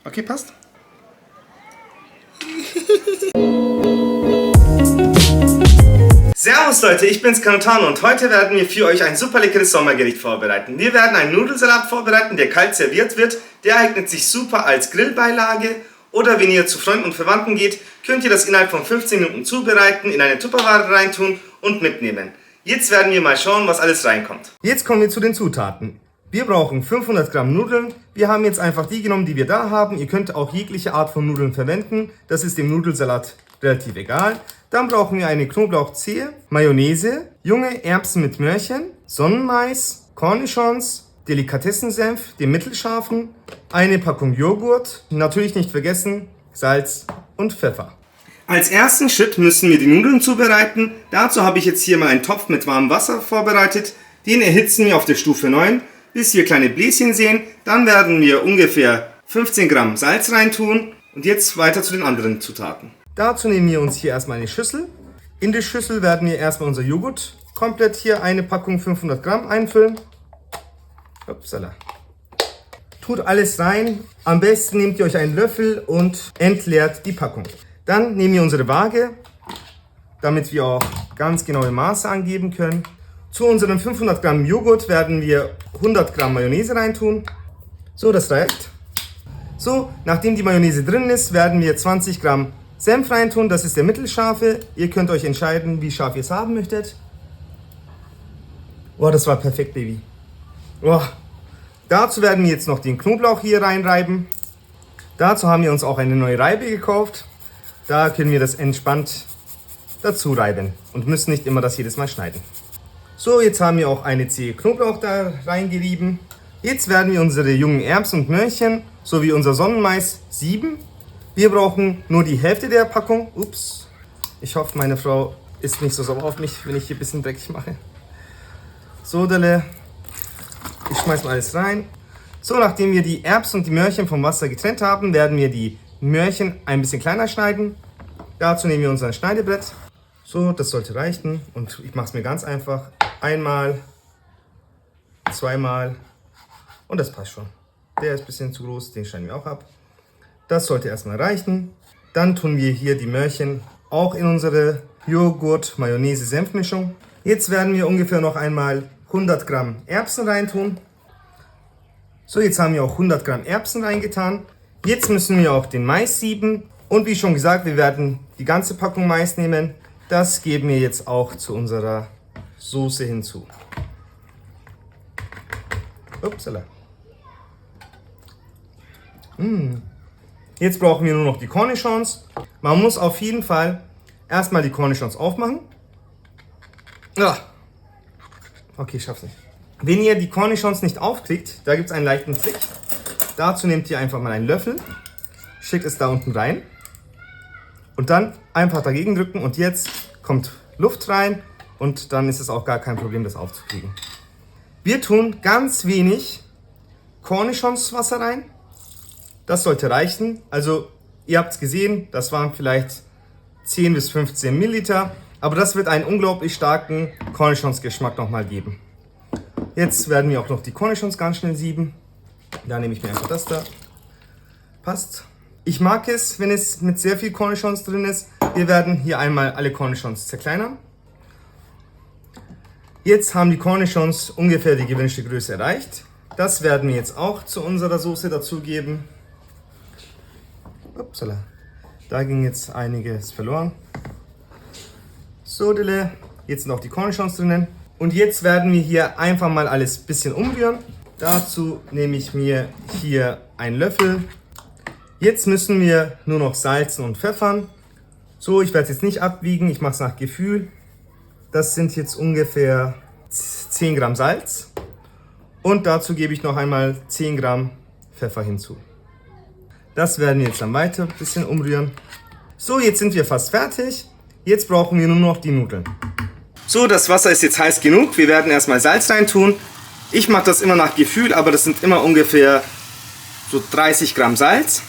Okay, passt. Servus Leute, ich bin's Canotano und heute werden wir für euch ein super leckeres Sommergericht vorbereiten. Wir werden einen Nudelsalat vorbereiten, der kalt serviert wird. Der eignet sich super als Grillbeilage oder wenn ihr zu Freunden und Verwandten geht, könnt ihr das innerhalb von 15 Minuten zubereiten, in eine Tupperware reintun und mitnehmen. Jetzt werden wir mal schauen, was alles reinkommt. Jetzt kommen wir zu den Zutaten. Wir brauchen 500 Gramm Nudeln. Wir haben jetzt einfach die genommen, die wir da haben. Ihr könnt auch jegliche Art von Nudeln verwenden. Das ist dem Nudelsalat relativ egal. Dann brauchen wir eine Knoblauchzehe, Mayonnaise, junge Erbsen mit Möhrchen, Sonnenmais, Cornichons, Delikatessensenf, den mittelscharfen, eine Packung Joghurt, natürlich nicht vergessen Salz und Pfeffer. Als ersten Schritt müssen wir die Nudeln zubereiten. Dazu habe ich jetzt hier mal einen Topf mit warmem Wasser vorbereitet. Den erhitzen wir auf der Stufe 9, bis wir kleine Bläschen sehen. Dann werden wir ungefähr 15 Gramm Salz reintun und jetzt weiter zu den anderen Zutaten. Dazu nehmen wir uns hier erstmal eine Schüssel. In die Schüssel werden wir erstmal unser Joghurt komplett hier eine Packung 500 Gramm einfüllen. Upsala. Tut alles rein. Am besten nehmt ihr euch einen Löffel und entleert die Packung. Dann nehmen wir unsere Waage, damit wir auch ganz genaue Maße angeben können. Zu unseren 500 Gramm Joghurt werden wir 100 Gramm Mayonnaise reintun. So, das reicht. So, nachdem die Mayonnaise drin ist, werden wir 20 Gramm Senf reintun. Das ist der mittelscharfe. Ihr könnt euch entscheiden, wie scharf ihr es haben möchtet. Oh, das war perfekt, Baby. Oh. Dazu werden wir jetzt noch den Knoblauch hier reinreiben. Dazu haben wir uns auch eine neue Reibe gekauft. Da können wir das entspannt dazu reiben und müssen nicht immer das jedes Mal schneiden. So, jetzt haben wir auch eine Zehe Knoblauch da reingerieben. Jetzt werden wir unsere jungen Erbsen und Möhrchen sowie unser Sonnenmais sieben. Wir brauchen nur die Hälfte der Packung. Ups, ich hoffe, meine Frau ist nicht so sauer auf mich, wenn ich hier ein bisschen dreckig mache. So, Delle. Ich schmeiß mal alles rein. So, nachdem wir die Erbsen und die Möhrchen vom Wasser getrennt haben, werden wir die Möhrchen ein bisschen kleiner schneiden. Dazu nehmen wir unser Schneidebrett. So, das sollte reichen. Und ich mache es mir ganz einfach. Einmal, zweimal und das passt schon. Der ist ein bisschen zu groß, den schneiden wir auch ab. Das sollte erstmal reichen. Dann tun wir hier die Möhrchen auch in unsere Joghurt-Mayonnaise-Senfmischung. Jetzt werden wir ungefähr noch einmal 100 Gramm Erbsen reintun. So, jetzt haben wir auch 100 Gramm Erbsen reingetan. Jetzt müssen wir auch den Mais sieben. Und wie schon gesagt, wir werden die ganze Packung Mais nehmen. Das geben wir jetzt auch zu unserer Soße hinzu. Upsala. Jetzt brauchen wir nur noch die Cornichons. Man muss auf jeden Fall erstmal die Cornichons aufmachen. Okay, ich schaff's nicht. Wenn ihr die Cornichons nicht aufkriegt, da gibt es einen leichten Trick. Dazu nehmt ihr einfach mal einen Löffel, schickt es da unten rein und dann einfach dagegen drücken und jetzt kommt Luft rein und dann ist es auch gar kein Problem, das aufzukriegen. Wir tun ganz wenig Cornichonswasser rein. Das sollte reichen. Also ihr habt es gesehen, das waren vielleicht 10 bis 15 Milliliter. Aber das wird einen unglaublich starken Cornichons-Geschmack nochmal geben. Jetzt werden wir auch noch die Cornichons ganz schnell sieben. Da nehme ich mir einfach das da. Passt. Ich mag es, wenn es mit sehr viel Cornichons drin ist. Wir werden hier einmal alle Cornichons zerkleinern. Jetzt haben die Cornichons ungefähr die gewünschte Größe erreicht. Das werden wir jetzt auch zu unserer Soße dazugeben. Upsala. Da ging jetzt einiges verloren. So, Dille. Jetzt sind auch die Cornichons drinnen. Und jetzt werden wir hier einfach mal alles ein bisschen umrühren. Dazu nehme ich mir hier einen Löffel. Jetzt müssen wir nur noch salzen und pfeffern. So, ich werde es jetzt nicht abwiegen, ich mache es nach Gefühl. Das sind jetzt ungefähr 10 Gramm Salz. Und dazu gebe ich noch einmal 10 Gramm Pfeffer hinzu. Das werden wir jetzt dann weiter ein bisschen umrühren. So, jetzt sind wir fast fertig. Jetzt brauchen wir nur noch die Nudeln. So, das Wasser ist jetzt heiß genug. Wir werden erstmal Salz reintun. Ich mache das immer nach Gefühl, aber das sind immer ungefähr so 30 Gramm Salz.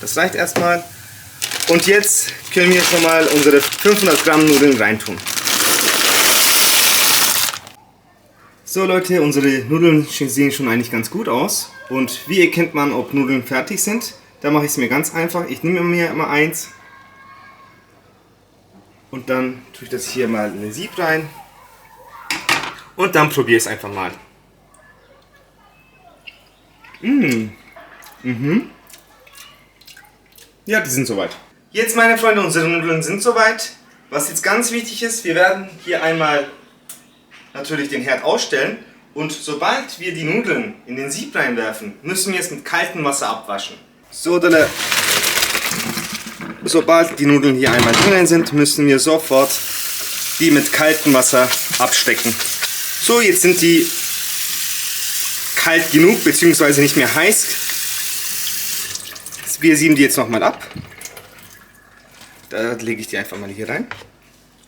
Das reicht erstmal. Und jetzt können wir schon mal unsere 500 Gramm Nudeln reintun. So Leute, unsere Nudeln sehen schon eigentlich ganz gut aus. Und wie erkennt man, ob Nudeln fertig sind? Da mache ich es mir ganz einfach. Ich nehme mir immer eins und dann tue ich das hier mal in den Sieb rein und dann probiere ich es einfach mal. Ja, die sind soweit. Jetzt, meine Freunde, unsere Nudeln sind soweit. Was jetzt ganz wichtig ist, wir werden hier einmal natürlich den Herd ausstellen und sobald wir die Nudeln in den Sieb reinwerfen, müssen wir es mit kaltem Wasser abwaschen. So, sobald die Nudeln hier einmal drinnen sind, müssen wir sofort die mit kaltem Wasser abstecken. So, jetzt sind die kalt genug, beziehungsweise nicht mehr heiß. Wir sieben die jetzt nochmal ab. Da lege ich die einfach mal hier rein.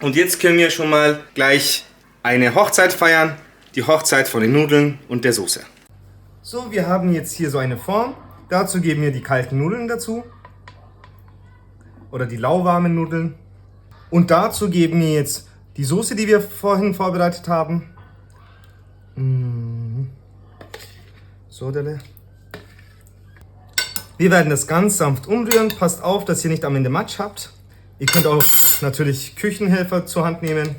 Und jetzt können wir schon mal gleich eine Hochzeit feiern. Die Hochzeit von den Nudeln und der Soße. So, wir haben jetzt hier so eine Form. Dazu geben wir die kalten Nudeln dazu. Oder die lauwarmen Nudeln. Und dazu geben wir jetzt die Soße, die wir vorhin vorbereitet haben. So, wir werden das ganz sanft umrühren. Passt auf, dass ihr nicht am Ende Matsch habt. Ihr könnt auch natürlich Küchenhelfer zur Hand nehmen.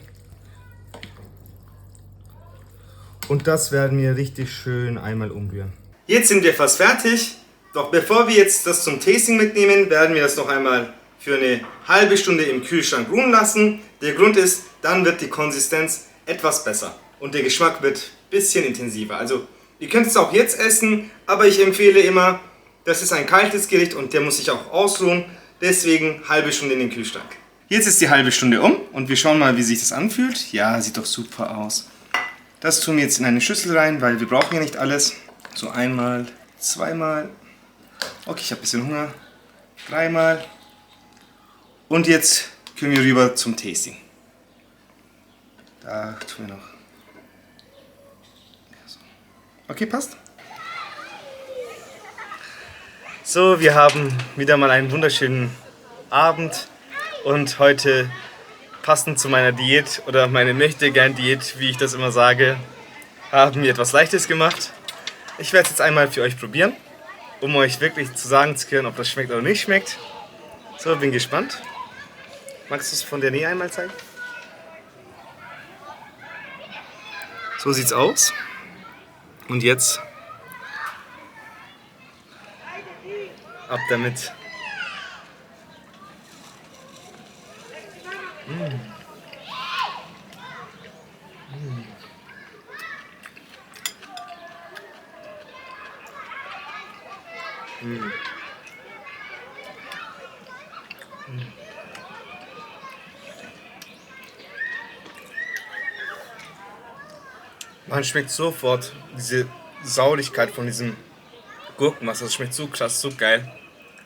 Und das werden wir richtig schön einmal umrühren. Jetzt sind wir fast fertig. Doch bevor wir jetzt das zum Tasting mitnehmen, werden wir das noch einmal für eine halbe Stunde im Kühlschrank ruhen lassen. Der Grund ist, dann wird die Konsistenz etwas besser und der Geschmack wird ein bisschen intensiver. Also ihr könnt es auch jetzt essen, aber ich empfehle immer, das ist ein kaltes Gericht und der muss sich auch ausruhen. Deswegen halbe Stunde in den Kühlschrank. Jetzt ist die halbe Stunde um und wir schauen mal, wie sich das anfühlt. Ja, sieht doch super aus. Das tun wir jetzt in eine Schüssel rein, weil wir brauchen ja nicht alles. So einmal, zweimal. Okay, ich habe ein bisschen Hunger. Dreimal. Und jetzt können wir rüber zum Tasting. Da tun wir noch. Okay, passt. So, wir haben wieder mal einen wunderschönen Abend und heute, passend zu meiner Diät oder meine Möchtegern-Diät, wie ich das immer sage, haben wir etwas Leichtes gemacht. Ich werde es jetzt einmal für euch probieren, um euch wirklich zu sagen zu können, ob das schmeckt oder nicht schmeckt. So, bin gespannt. Magst du es von der Nähe einmal zeigen? So sieht's aus. Und jetzt ab damit. Man schmeckt sofort diese Sauligkeit von diesem Gurkenwasser. Das schmeckt so krass, so geil.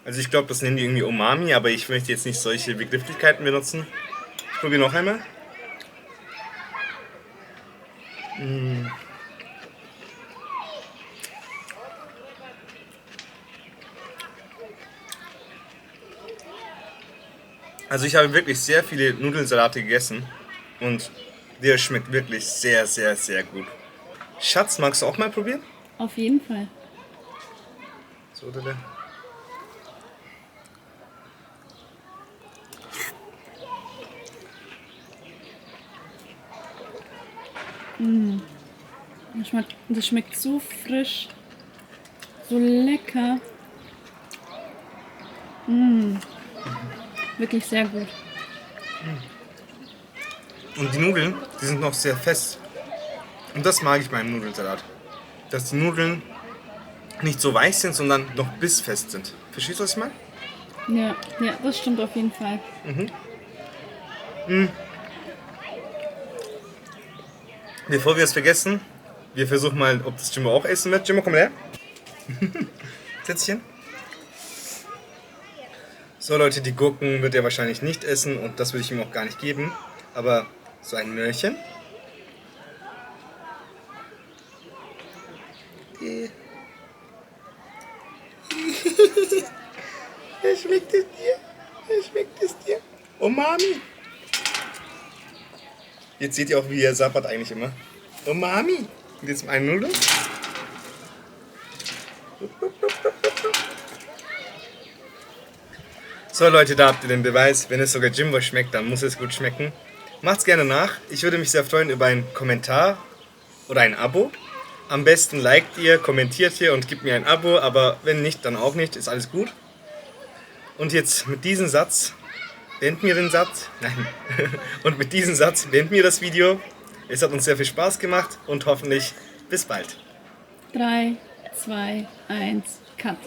Also ich glaube, das nennen die irgendwie Umami, aber ich möchte jetzt nicht solche Begrifflichkeiten benutzen. Ich probiere noch einmal. Also ich habe wirklich sehr viele Nudelsalate gegessen und der schmeckt wirklich sehr, sehr, sehr gut. Schatz, magst du auch mal probieren? Auf jeden Fall. So, oder? Das schmeckt so frisch, so lecker. Wirklich sehr gut. Und die Nudeln, die sind noch sehr fest. Und das mag ich beim Nudelsalat. Dass die Nudeln nicht so weich sind, sondern noch bissfest sind. Verstehst du, was ich meine? Ja, das stimmt auf jeden Fall. Bevor wir es vergessen, wir versuchen mal, ob das Jimbo auch essen wird. Jimbo, komm her. Setz dich hin. So Leute, die Gurken wird er wahrscheinlich nicht essen und das würde ich ihm auch gar nicht geben. Aber so ein Möhrchen. Schmeckt es dir? Schmeckt es dir? Oh Mami! Jetzt seht ihr auch, wie er sabbert eigentlich immer. Oh Mami! Mit diesem einen Nudel. So Leute, da habt ihr den Beweis. Wenn es sogar Jimbo schmeckt, dann muss es gut schmecken. Macht's gerne nach. Ich würde mich sehr freuen über einen Kommentar oder ein Abo. Am besten liked ihr, kommentiert ihr und gebt mir ein Abo, aber wenn nicht, dann auch nicht, ist alles gut. Und jetzt mit diesem Satz, beenden wir den Satz. Nein. Und mit diesem Satz beenden wir das Video. Es hat uns sehr viel Spaß gemacht und hoffentlich bis bald. 3, 2, 1, Cut.